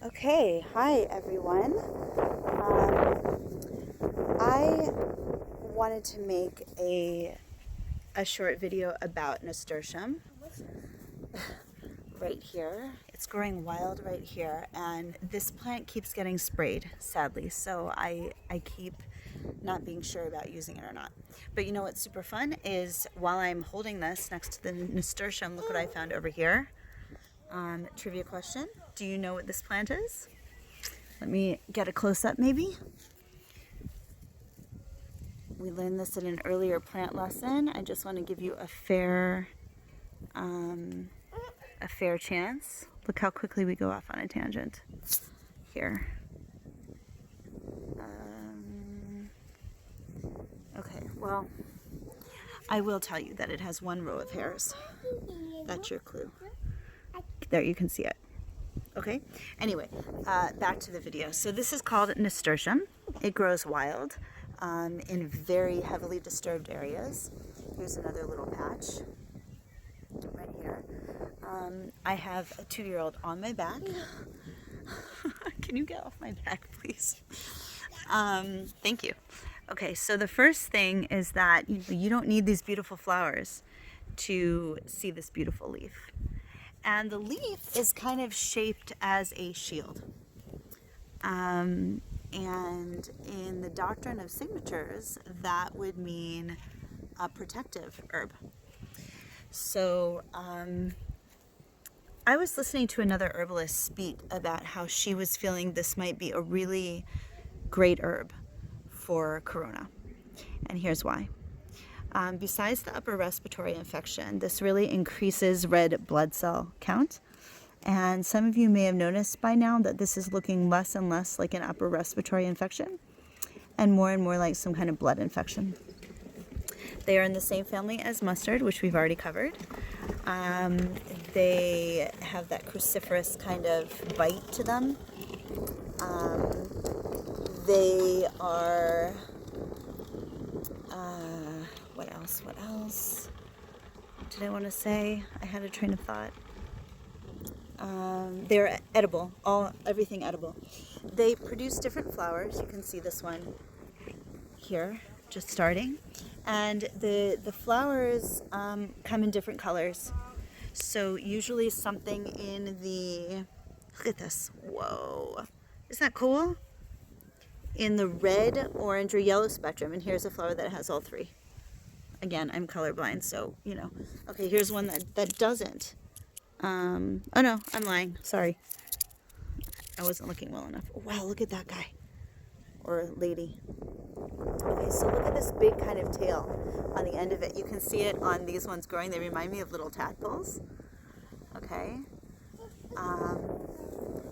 Okay, hi everyone. I wanted to make a short video about Nasturtium right here. It's growing wild right here, and this plant keeps getting sprayed, sadly. So I keep not being sure about using it or not. But you know what's super fun is while I'm holding this next to the Nasturtium, look what I found over here. Trivia question: do you know what this plant is? Let me get a close-up maybe. We learned this in an earlier plant lesson. I just want to give you a fair chance. Look how quickly we go off on a tangent here. Okay, well, I will tell you that it has one row of hairs. That's your clue. There, you can see it. Okay, anyway, back to the video. So this is called Nasturtium. It grows wild in very heavily disturbed areas. Here's another little patch right here. I have a 2-year-old on my back. Can you get off my back, please? Thank you. Okay, so the first thing is that you don't need these beautiful flowers to see this beautiful leaf. And the leaf is kind of shaped as a shield. And in the doctrine of signatures, that would mean a protective herb. So I was listening to another herbalist speak about how she was feeling this might be a really great herb for corona. And here's why. Besides the upper respiratory infection, this really increases red blood cell count. And some of you may have noticed by now that this is looking less and less like an upper respiratory infection and more like some kind of blood infection. They are in the same family as mustard, which we've already covered. They have that cruciferous kind of bite to them. They are... What else did I want to say? I had a train of thought. They're edible, everything edible. They produce different flowers. You can see this one here, just starting. And the flowers come in different colors. So usually something in the, look at this, whoa, isn't that cool? In the red, orange, or yellow spectrum. And here's a flower that has all three. Again, I'm colorblind, so, you know. Okay, here's one that doesn't. Oh no, I'm lying. Sorry. I wasn't looking well enough. Oh, wow, look at that guy. Or lady. Okay, so look at this big kind of tail on the end of it. You can see it on these ones growing. They remind me of little tadpoles. Okay.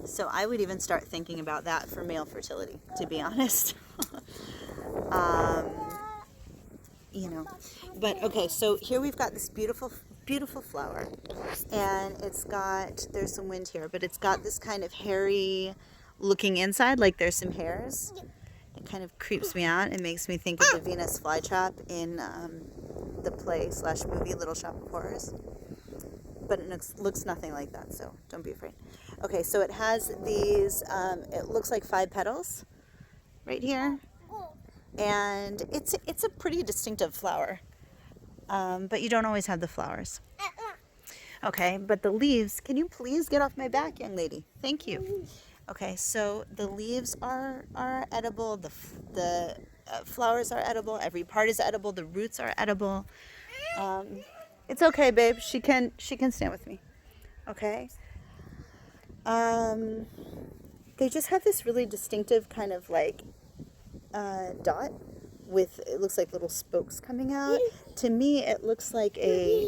So I would even start thinking about that for male fertility, to be honest. You know, but okay, so here we've got this beautiful flower, and there's some wind here, but it's got this kind of hairy looking inside, like there's some hairs. It kind of creeps me out and makes me think of the Venus flytrap in the play/movie Little Shop of Horrors, but it looks nothing like that, so don't be afraid. Okay, so it has these, it looks like 5 petals right here. And it's a pretty distinctive flower, but you don't always have the flowers. Okay, but the leaves, can you please get off my back, young lady? Thank you. Okay, so the leaves are edible, the flowers are edible, every part is edible, the roots are edible. It's okay, babe, she can stand with me. Okay. They just have this really distinctive kind of like dot with, it looks like little spokes coming out. To me, it looks like a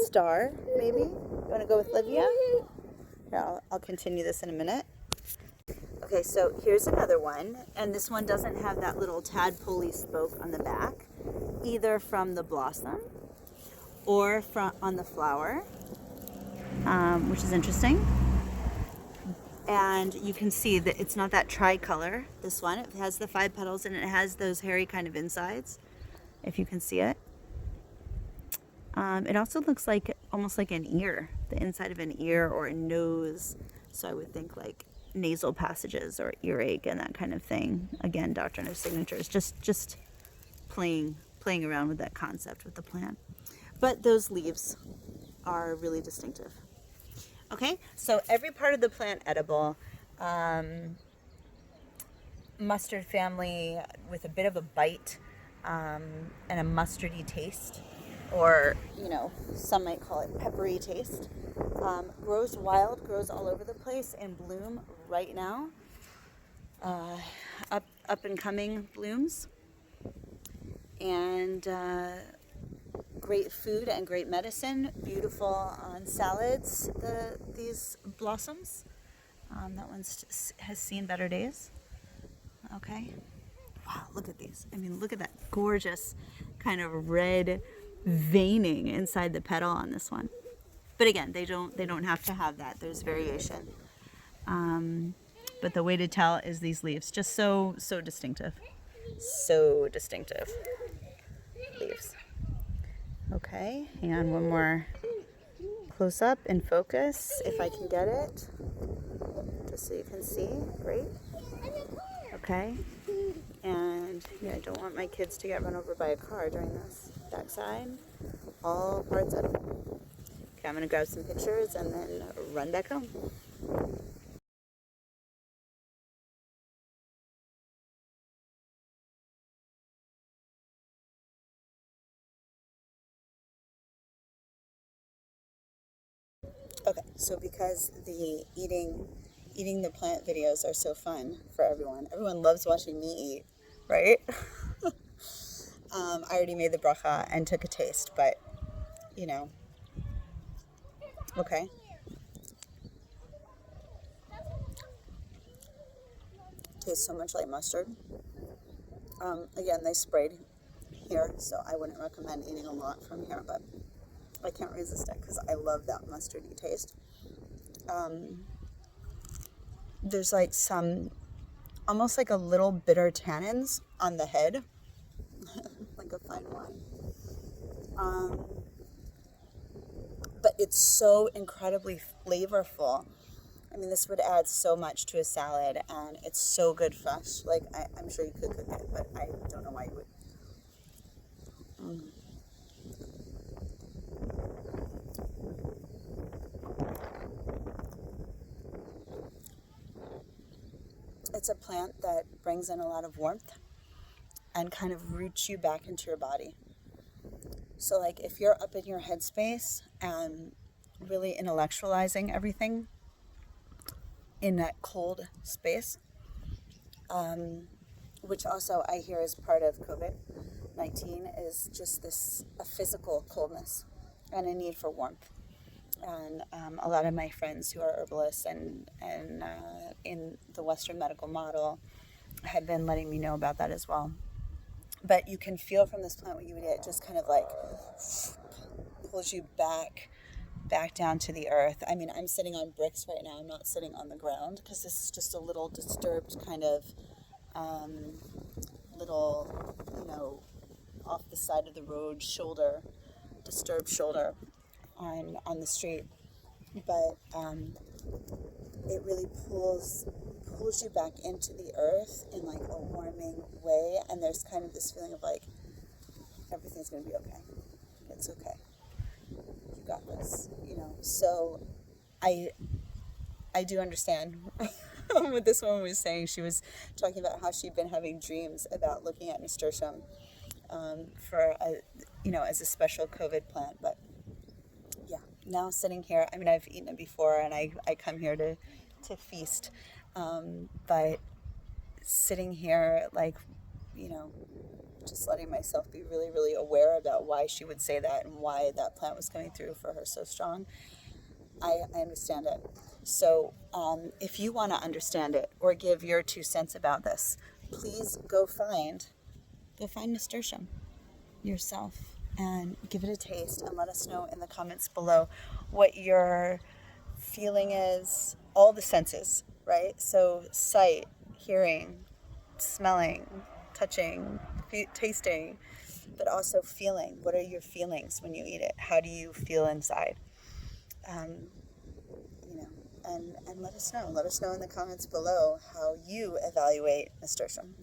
star, maybe. You want to go with Livia? Here, I'll continue this in a minute. Okay, so here's another one, and this one doesn't have that little tadpole-y spoke on the back, either from the blossom or on the flower, which is interesting. And you can see that it's not that tricolor, this one. It has the 5 petals and it has those hairy kind of insides, if you can see it. It also looks like almost like an ear, the inside of an ear or a nose, So I would think like nasal passages or earache and that kind of thing. Again, doctrine of signatures, just playing around with that concept with the plant. But those leaves are really distinctive. Okay, so every part of the plant edible. Mustard family with a bit of a bite, and a mustardy taste, or some might call it peppery taste. Grows wild, grows all over the place, in bloom right now. Up and coming blooms, and great food and great medicine. Beautiful on salads. These blossoms. That one has seen better days. Okay. Wow, look at these. I mean, look at that gorgeous kind of red veining inside the petal on this one. But again, they don't have to have that. There's variation. But the way to tell is these leaves. Just so distinctive. So distinctive leaves. Okay, and one more close up in focus if I can get it. Just so you can see. Great. Okay. And yeah, I don't want my kids to get run over by a car during this. Backside, all parts edible. Okay, I'm gonna grab some pictures and then run back home. Okay, so because the eating the plant videos are so fun for everyone. Everyone loves watching me eat, right? I already made the bracha and took a taste, but okay. Tastes so much like mustard. Again, they sprayed here, so I wouldn't recommend eating a lot from here, but I can't resist it because I love that mustardy taste. There's like some, almost like a little bitter tannins on the head, like a fine wine. But it's so incredibly flavorful. I mean, this would add so much to a salad, and it's so good fresh. Like, I'm sure you could cook it, but I don't know why you would. It's a plant that brings in a lot of warmth and kind of roots you back into your body. So, like, if you're up in your headspace and really intellectualizing everything in that cold space, which also I hear is part of COVID-19, is just a physical coldness and a need for warmth. And a lot of my friends who are herbalists and in the Western medical model had been letting me know about that as well. But you can feel from this plant what you would get, just kind of like pulls you back down to the earth. I mean, I'm sitting on bricks right now. I'm not sitting on the ground because this is just a little disturbed kind of little, off the side of the road disturbed shoulder on the street. But it really pulls you back into the earth in like a warming way, and there's kind of this feeling of like everything's going to be okay. It's okay. You got this, So I do understand what this woman was saying. She was talking about how she'd been having dreams about looking at nasturtium for as a special COVID plant. But yeah, now sitting here, I mean, I've eaten it before, and I come here to feast. But sitting here, like, just letting myself be really, really aware about why she would say that and why that plant was coming through for her so strong. I understand it. So if you want to understand it or give your 2 cents about this, please go find nasturtium yourself and give it a taste, and let us know in the comments below what your feeling is. All the senses, right? So sight, hearing, smelling, touching, tasting, but also feeling. What are your feelings when you eat it? How do you feel inside? and let us know. Let us know in the comments below how you evaluate nasturtium.